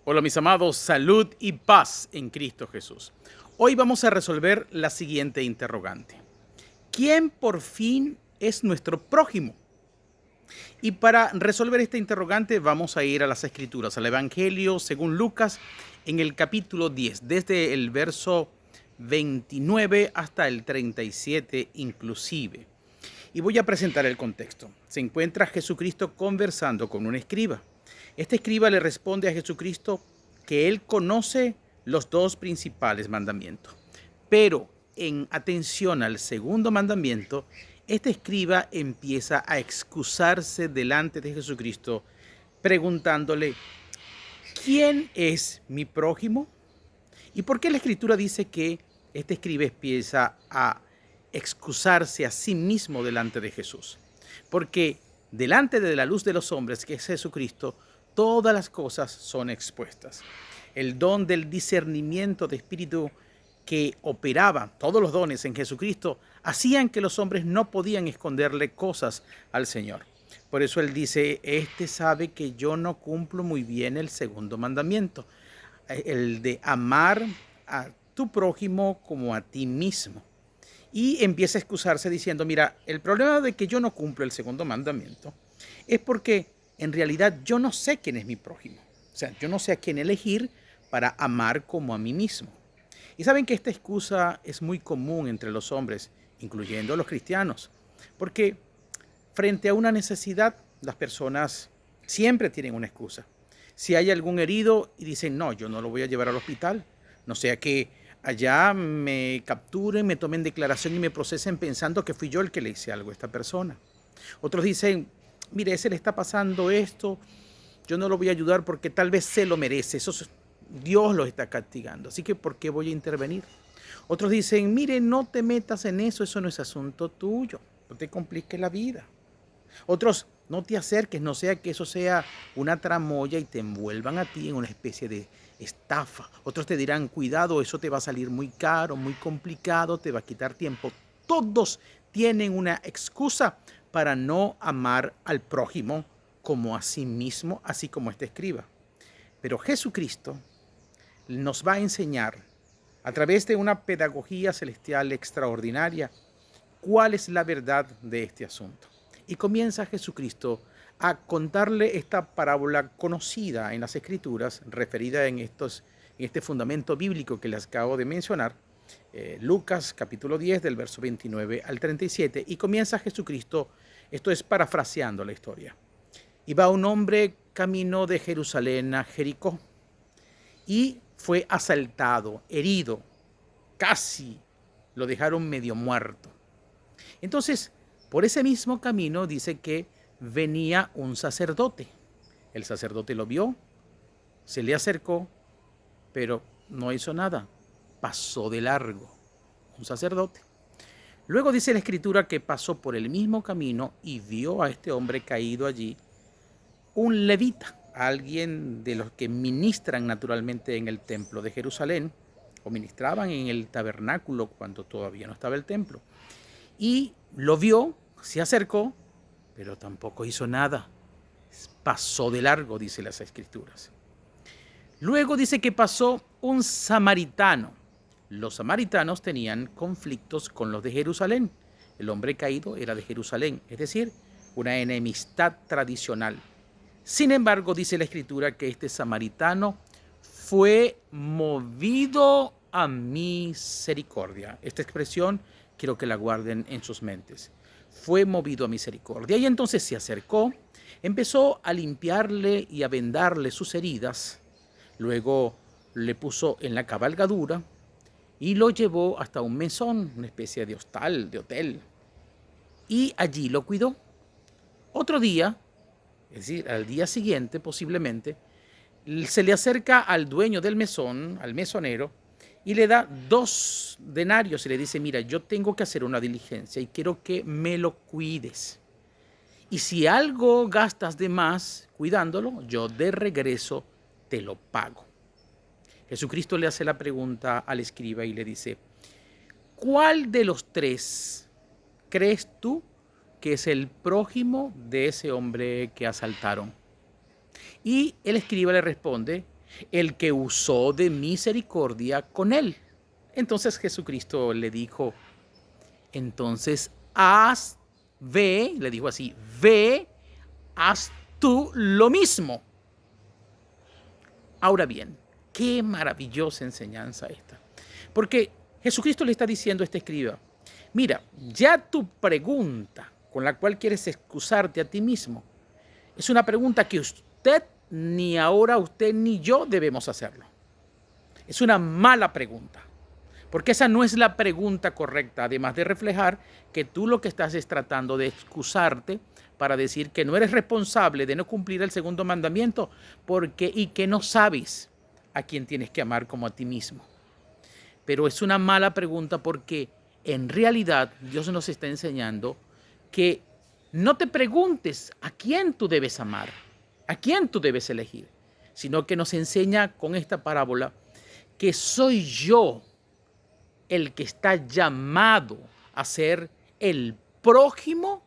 Hola mis amados, salud y paz en Cristo Jesús. Hoy vamos a resolver la siguiente interrogante. ¿Quién por fin es nuestro prójimo? Y para resolver esta interrogante vamos a ir a las Escrituras, al Evangelio según Lucas en el capítulo 10, desde el verso 29 hasta el 37 inclusive. Y voy a presentar el contexto. Se encuentra Jesucristo conversando con un escriba. Este escriba le responde a Jesucristo que él conoce los dos principales mandamientos. Pero en atención al segundo mandamiento, este escriba empieza a excusarse delante de Jesucristo, preguntándole, ¿quién es mi prójimo? ¿Y por qué la Escritura dice que este escriba empieza a excusarse a sí mismo delante de Jesús? Porque delante de la luz de los hombres, que es Jesucristo, todas las cosas son expuestas. El don del discernimiento de espíritu que operaba, todos los dones en Jesucristo, hacían que los hombres no podían esconderle cosas al Señor. Por eso Él dice, este sabe que yo no cumplo muy bien el segundo mandamiento, el de amar a tu prójimo como a ti mismo. Y empieza a excusarse diciendo, mira, el problema de que yo no cumplo el segundo mandamiento es porque en realidad yo no sé quién es mi prójimo. O sea, yo no sé a quién elegir para amar como a mí mismo. Y saben que esta excusa es muy común entre los hombres, incluyendo los cristianos, porque frente a una necesidad, las personas siempre tienen una excusa. Si hay algún herido y dicen, no, yo no lo voy a llevar al hospital, no sea que allá me capturen, me tomen declaración y me procesen pensando que fui yo el que le hice algo a esta persona. Otros dicen, mire, ese le está pasando esto, yo no lo voy a ayudar porque tal vez se lo merece, Dios lo está castigando, así que ¿por qué voy a intervenir? Otros dicen, mire, no te metas en eso no es asunto tuyo, no te compliques la vida. Otros, no te acerques, no sea que eso sea una tramoya y te envuelvan a ti en una especie de estafa. Otros te dirán, cuidado, eso te va a salir muy caro, muy complicado, te va a quitar tiempo. Todos tienen una excusa para no amar al prójimo como a sí mismo, así como este escriba. Pero Jesucristo nos va a enseñar a través de una pedagogía celestial extraordinaria cuál es la verdad de este asunto. Y comienza Jesucristo a contarle esta parábola conocida en las Escrituras, referida en este fundamento bíblico que les acabo de mencionar, Lucas capítulo 10 del verso 29 al 37, y comienza Jesucristo, esto es parafraseando la historia. Iba un hombre camino de Jerusalén a Jericó y fue asaltado, herido, casi lo dejaron medio muerto. Entonces, por ese mismo camino dice que venía un sacerdote. El sacerdote lo vio, se le acercó, pero no hizo nada. Pasó de largo. Un sacerdote. Luego dice la escritura que pasó por el mismo camino y vio a este hombre caído allí, un levita, alguien de los que ministran naturalmente en el templo de Jerusalén, o ministraban en el tabernáculo cuando todavía no estaba el templo. Y lo vio, se acercó, pero tampoco hizo nada. Pasó de largo, dice las escrituras. Luego dice que pasó un samaritano. Los samaritanos tenían conflictos con los de Jerusalén. El hombre caído era de Jerusalén, es decir, una enemistad tradicional. Sin embargo, dice la escritura que este samaritano fue movido a misericordia. Esta expresión quiero que la guarden en sus mentes. Fue movido a misericordia. Y entonces se acercó, empezó a limpiarle y a vendarle sus heridas. Luego le puso en la cabalgadura y lo llevó hasta un mesón, una especie de hostal, de hotel. Y allí lo cuidó. Otro día, es decir, al día siguiente posiblemente, se le acerca al dueño del mesón, al mesonero, y le da 2 denarios y le dice, mira, yo tengo que hacer una diligencia y quiero que me lo cuides. Y si algo gastas de más cuidándolo, yo de regreso te lo pago. Jesucristo le hace la pregunta al escriba y le dice, ¿cuál de los 3 crees tú que es el prójimo de ese hombre que asaltaron? Y el escriba le responde el que usó de misericordia con él. Entonces Jesucristo le dijo, entonces le dijo así, ve, haz tú lo mismo. Ahora bien, qué maravillosa enseñanza esta. Porque Jesucristo le está diciendo a este escriba, mira, ya tu pregunta con la cual quieres excusarte a ti mismo, es una pregunta que ni usted ni yo debemos hacerlo. Es una mala pregunta, porque esa no es la pregunta correcta, además de reflejar que tú lo que estás es tratando de excusarte para decir que no eres responsable de no cumplir el segundo mandamiento y que no sabes a quién tienes que amar como a ti mismo. Pero es una mala pregunta porque en realidad Dios nos está enseñando que no te preguntes a quién tú debes amar, a quién tú debes elegir, sino que nos enseña con esta parábola que soy yo el que está llamado a ser el prójimo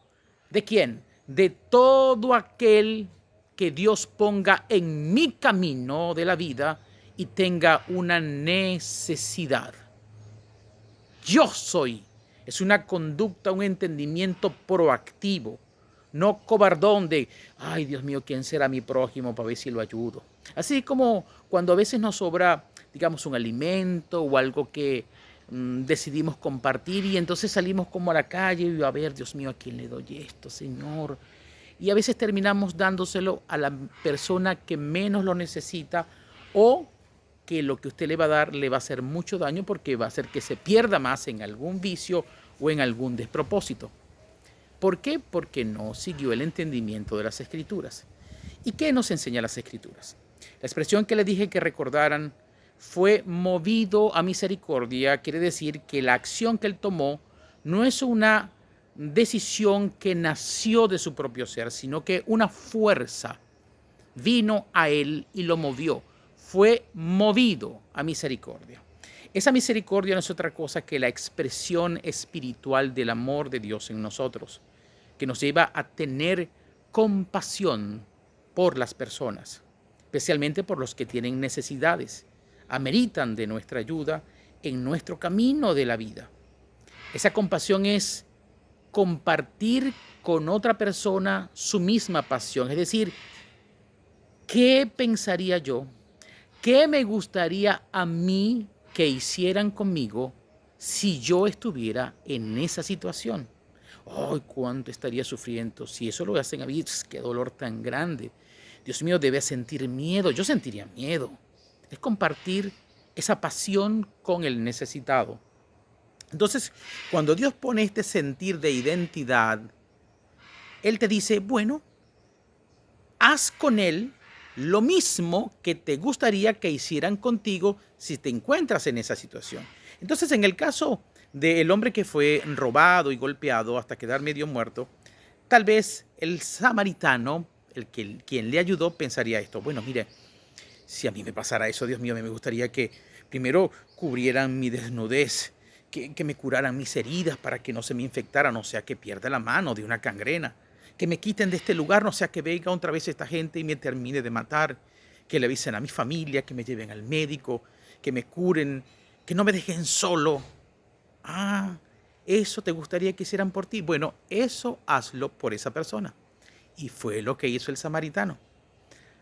¿de quién? De todo aquel que Dios ponga en mi camino de la vida y tenga una necesidad. Yo soy. Es una conducta, un entendimiento proactivo, no cobardón de, ay Dios mío, ¿quién será mi prójimo para ver si lo ayudo? Así como cuando a veces nos sobra, digamos, un alimento o algo que decidimos compartir y entonces salimos como a la calle y a ver, Dios mío, ¿a quién le doy esto, Señor? Y a veces terminamos dándoselo a la persona que menos lo necesita o que lo que usted le va a dar le va a hacer mucho daño porque va a hacer que se pierda más en algún vicio o en algún despropósito. ¿Por qué? Porque no siguió el entendimiento de las Escrituras. ¿Y qué nos enseña las Escrituras? La expresión que le dije que recordaran fue movido a misericordia, quiere decir que la acción que él tomó no es una decisión que nació de su propio ser, sino que una fuerza vino a él y lo movió. Fue movido a misericordia. Esa misericordia no es otra cosa que la expresión espiritual del amor de Dios en nosotros, que nos lleva a tener compasión por las personas, especialmente por los que tienen necesidades, ameritan de nuestra ayuda en nuestro camino de la vida. Esa compasión es compartir con otra persona su misma pasión, es decir, ¿qué pensaría yo? ¿Qué me gustaría a mí que hicieran conmigo si yo estuviera en esa situación? ¡Ay, cuánto estaría sufriendo! Si eso lo hacen a mí, qué dolor tan grande. Dios mío, debe sentir miedo. Yo sentiría miedo. Es compartir esa pasión con el necesitado. Entonces, cuando Dios pone este sentir de identidad, Él te dice, bueno, haz con él lo mismo que te gustaría que hicieran contigo si te encuentras en esa situación. Entonces, en el caso del hombre que fue robado y golpeado hasta quedar medio muerto, tal vez el samaritano, quien le ayudó, pensaría esto. Bueno, mire, si a mí me pasara eso, Dios mío, me gustaría que primero cubrieran mi desnudez, que me curaran mis heridas para que no se me infectaran, no sea que pierda la mano de una gangrena, que me quiten de este lugar, no sea que venga otra vez esta gente y me termine de matar, que le avisen a mi familia, que me lleven al médico, que me curen, que no me dejen solo. Ah, ¿eso te gustaría que hicieran por ti? Bueno, eso hazlo por esa persona. Y fue lo que hizo el samaritano.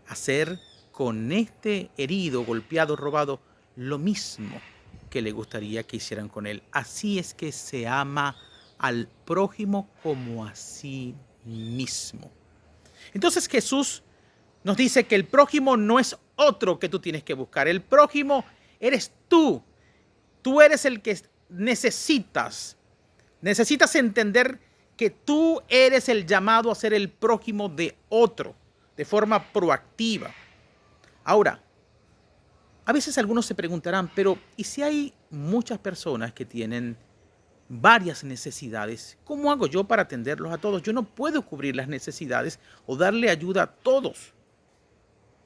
Hacer con este herido, golpeado, robado, lo mismo que le gustaría que hicieran con él. Así es que se ama al prójimo como a sí mismo. Entonces Jesús nos dice que el prójimo no es otro que tú tienes que buscar. El prójimo eres tú. Tú eres el que necesitas. Necesitas entender que tú eres el llamado a ser el prójimo de otro, de forma proactiva. Ahora, a veces algunos se preguntarán, pero ¿y si hay muchas personas que tienen varias necesidades? ¿Cómo hago yo para atenderlos a todos? Yo no puedo cubrir las necesidades o darle ayuda a todos.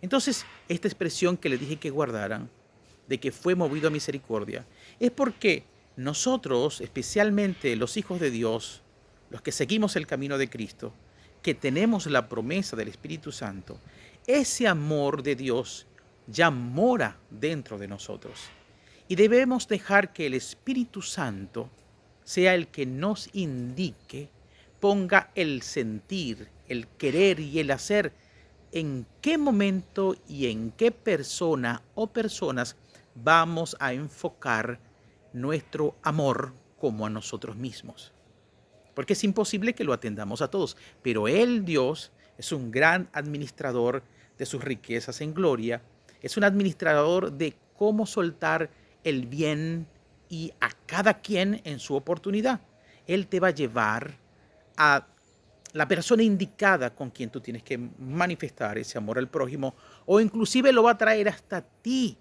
Entonces, esta expresión que le dije que guardaran, de que fue movido a misericordia, es porque nosotros, especialmente los hijos de Dios, los que seguimos el camino de Cristo, que tenemos la promesa del Espíritu Santo, ese amor de Dios ya mora dentro de nosotros. Y debemos dejar que el Espíritu Santo sea el que nos indique, ponga el sentir, el querer y el hacer, en qué momento y en qué persona o personas vamos a enfocar nuestro amor como a nosotros mismos. Porque es imposible que lo atendamos a todos, pero Él, Dios, es un gran administrador de sus riquezas en gloria, es un administrador de cómo soltar el bien y a cada quien en su oportunidad. Él te va a llevar a la persona indicada con quien tú tienes que manifestar ese amor al prójimo, o inclusive lo va a traer hasta ti.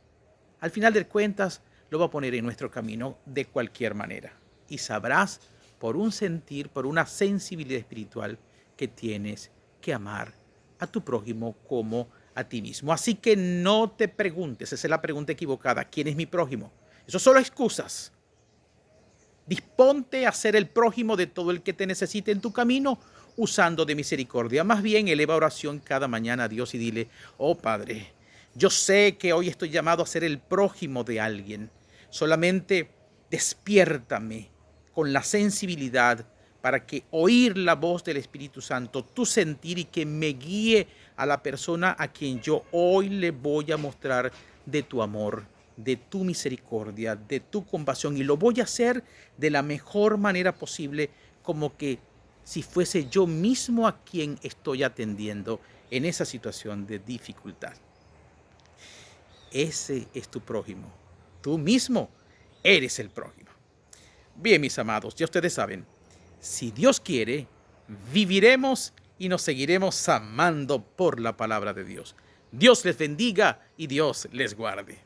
Al final de cuentas, lo va a poner en nuestro camino de cualquier manera. Y sabrás por un sentir, por una sensibilidad espiritual, que tienes que amar a tu prójimo como a ti mismo. Así que no te preguntes, esa es la pregunta equivocada, ¿quién es mi prójimo? Eso solo excusas. Disponte a ser el prójimo de todo el que te necesite en tu camino, usando de misericordia. Más bien, eleva oración cada mañana a Dios y dile: oh Padre, yo sé que hoy estoy llamado a ser el prójimo de alguien. Solamente despiértame con la sensibilidad para que oír la voz del Espíritu Santo, tu sentir, y que me guíe a la persona a quien yo hoy le voy a mostrar de tu amor, de tu misericordia, de tu compasión, y lo voy a hacer de la mejor manera posible, como que si fuese yo mismo a quien estoy atendiendo en esa situación de dificultad. Ese es tu prójimo. Tú mismo eres el prójimo. Bien, mis amados, ya ustedes saben, si Dios quiere, viviremos y nos seguiremos amando por la palabra de Dios. Dios les bendiga y Dios les guarde.